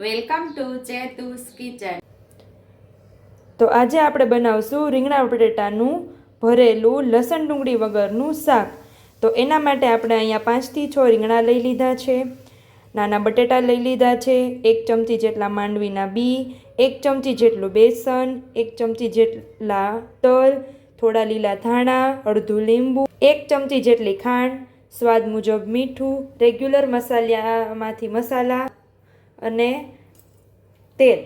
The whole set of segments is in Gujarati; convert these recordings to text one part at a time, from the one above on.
Welcome to ચેતુસ kitchen. તો આજે આપણે બનાવશું રીંગણા બટેટાનું ભરેલું લસણ ડુંગળી વગરનું શાક। તો એના માટે આપણે અહીંયા 5 થી 6 રીંગણા લઈ લીધા છે, નાના બટેટા લઈ લીધા છે, 1 ચમચી જેટલા માંડવીના બી, 1 ચમચી જેટલું બેસન, 1 ચમચી જેટલા તલ, થોડા લીલા ધાણા, અડધું લીંબુ, 1 ચમચી જેટલી ખાંડ, સ્વાદ મુજબ મીઠું, રેગ્યુલર મસાલામાંથી મસાલા અને તેલ।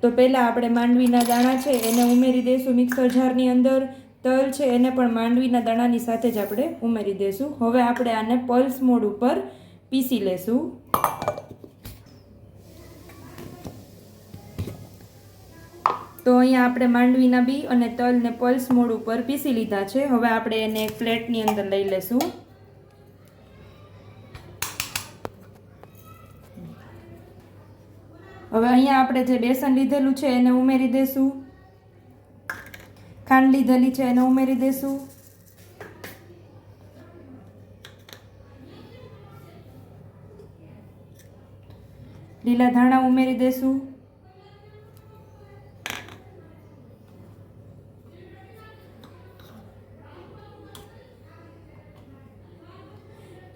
તો પહેલાં આપણે માંડવીના દાણા છે એને ઉમેરી દઈશું મિક્સર જારની અંદર। તલ છે એને પણ માંડવીના દાણાની સાથે જ આપણે ઉમેરી દઈશું। હવે આપણે આને પલ્સ મોડ ઉપર પીસી લેશું। તો અહીંયા આપણે માંડવીના બી અને તલને પલ્સ મોડ ઉપર પીસી લીધા છે। હવે આપણે એને એક પ્લેટની અંદર લઈ લેશું। હવે અહીંયા આપણે જે બેસન લીધેલું છે એને ઉમેરી દઈશું, ખાંડ લીધેલી છે એને ઉમેરી દઈશું, લીલા ધાણા ઉમેરી દઈશું,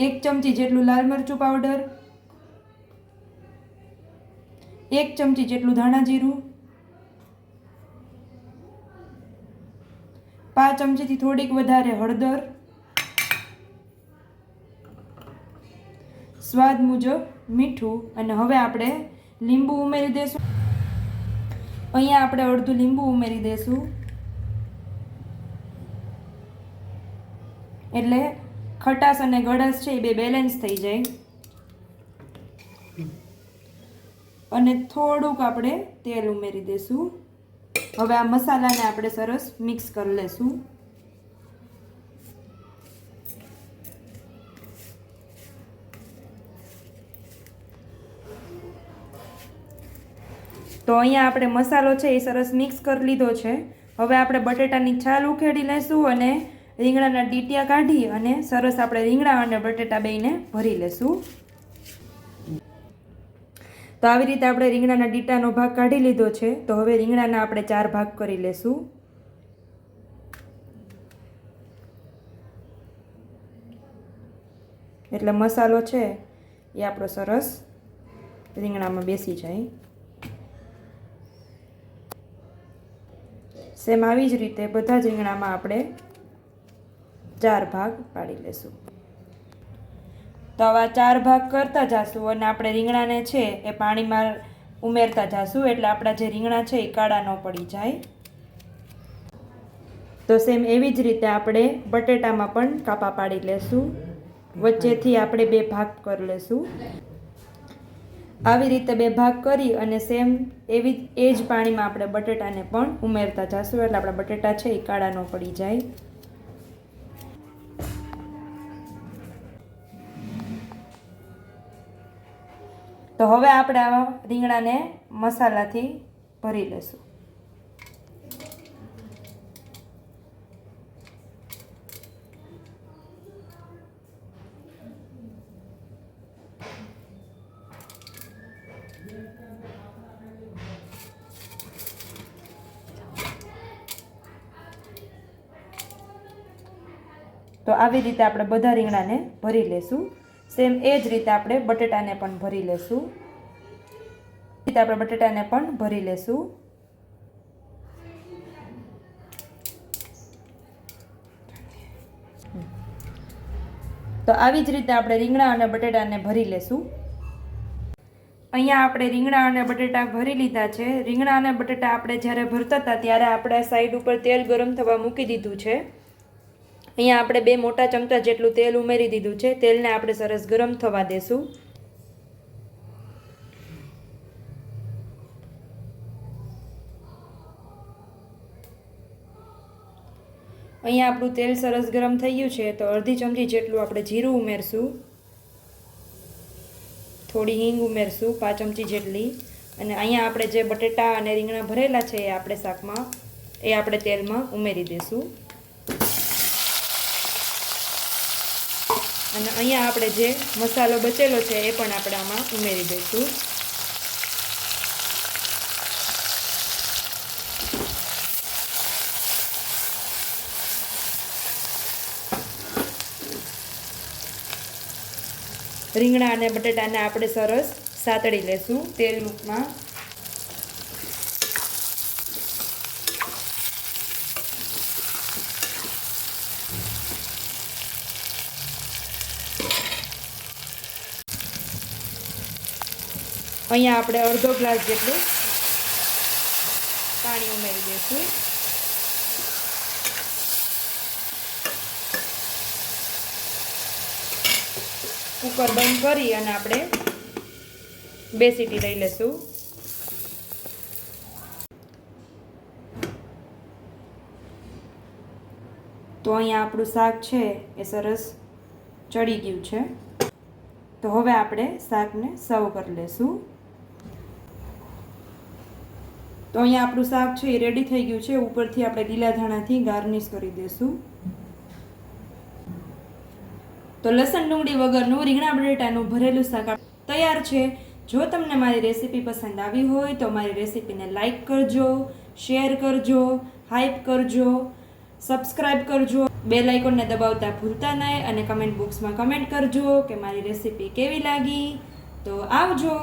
એક ચમચી જેટલું લાલ મરચું પાવડર, 1 ચમચી જેટલું ધાણા જીરું, 5 ચમચીથી થોડીક વધારે હળદર, સ્વાદ મુજબ મીઠું અને હવે આપણે લીંબુ ઉમેરી દઈશું। અહીંયા આપણે અડધું લીંબુ ઉમેરી દઈશું એટલે ખટાશ અને ગળાશ છે એ બે બેલેન્સ થઈ જાય। અને થોડુંક આપણે તેલ ઉમેરી દઈશું। હવે આ મસાલાને આપણે સરસ મિક્સ કરી લેશું। તો અહીંયા આપણે મસાલો છે એ સરસ મિક્સ કરી લીધો છે। હવે આપણે બટેટાની છાલ ઉખેડી લઈશું અને રીંગણાના ડીટિયા કાઢી અને સરસ આપણે રીંગણા અને બટેટા બેયને ભરી લેશું। તો આવી રીતે આપણે રીંગણાના ડીટાનો ભાગ કાઢી લીધો છે। તો હવે રીંગણાના આપણે 4 ભાગ કરી લેશું। એટલે મસાલો છે એ આપણો સરસ રીંગણામાં બેસી જાય। સેમ આવી જ રીતે બધા જ રીંગણામાં આપણે 4 ભાગ પાડી લેશું। તો આવા 4 ભાગ કરતા જાશું અને આપણે રીંગણાને છે એ પાણીમાં ઉમેરતા જાશું એટલે આપણા જે રીંગણા છે એ કાળા ન પડી જાય। તો સેમ એવી જ રીતે આપણે બટેટામાં પણ કાપા પાડી લેશું, વચ્ચેથી આપણે 2 ભાગ કરી લેશું। આવી રીતે 2 ભાગ કરી અને સેમ એ જ પાણીમાં આપણે બટેટાને પણ ઉમેરતા જાશું એટલે આપણા બટેટા છે એ કાળા ન પડી જાય। તો હવે આપણે આ રીંગણાને મસાલાથી ભરી લેશું। તો આવી રીતે આપણે બધા રીંગણાને ભરી લેશું। સેમ એ જ રીતે આપણે બટેટાને પણ ભરી લેશું। રીતે આપણે બટેટાને પણ ભરી લેશું। તો આવી જ રીતે આપણે રીંગણા અને બટેટાને ભરી લેશું। અહીંયા આપણે રીંગણા અને બટેટા ભરી લીધા છે। રીંગણા અને બટેટા આપણે જ્યારે ભરતા હતા ત્યારે આપણે સાઈડ ઉપર તેલ ગરમ થવા મૂકી દીધું છે। અહીંયા આપણે 2 મોટા ચમચા જેટલું તેલ ઉમેરી દીધું છે। તેલને આપણે સરસ ગરમ થવા દેશું। અહીંયા આપણું તેલ સરસ ગરમ થઈ ગયું છે તો અડધી ચમચી જેટલું આપણે જીરું ઉમેરશું, થોડી હિંગ ઉમેરશું 5 ચમચી જેટલી, અને અહીંયા આપણે જે બટેટા અને રીંગણા ભરેલા છે એ આપણે શાકમાં એ આપણે તેલમાં ઉમેરી દઈશું। અને અહીંયા આપણે જે મસાલો બચેલો છે એ પણ આપણે આમાં ઉમેરી દઈશું। રીંગણા અને બટેટાને આપણે સરસ સાતળી લેશું તેલમાં. અહીંયા આપણે અડધો ગ્લાસ જેટલું પાણી ઉમેરી દઈશું. કુકર બંધ કરી અને આપણે 2 સીટી લઈ લેશું. તો અહીંયા આપણું શાક છે એ સરસ ચડી ગયું છે. તો હવે આપણે શાકને સર્વ કરી લેશું. તો અહીંયા આપણું શાક છે એ રેડી થઈ ગયું છે. ઉપરથી આપણે લીલા ધાણાથી ગાર્નિશ કરી દઈશું. તો લસણ ડુંગળી વગરનું રીંગણા બટેટાનું ભરેલું શાક તૈયાર છે. જો તમને મારી રેસીપી પસંદ આવી હોય તો મારી રેસીપીને લાઈક કરજો, શેર કરજો, હાઈપ કરજો, સબસ્ક્રાઈબ કરજો, બેલ આઇકોનને દબાવતા ભૂલતા નહીં અને કમેન્ટ બોક્સમાં કમેન્ટ કરજો કે મારી રેસીપી કેવી લાગી. તો આવજો.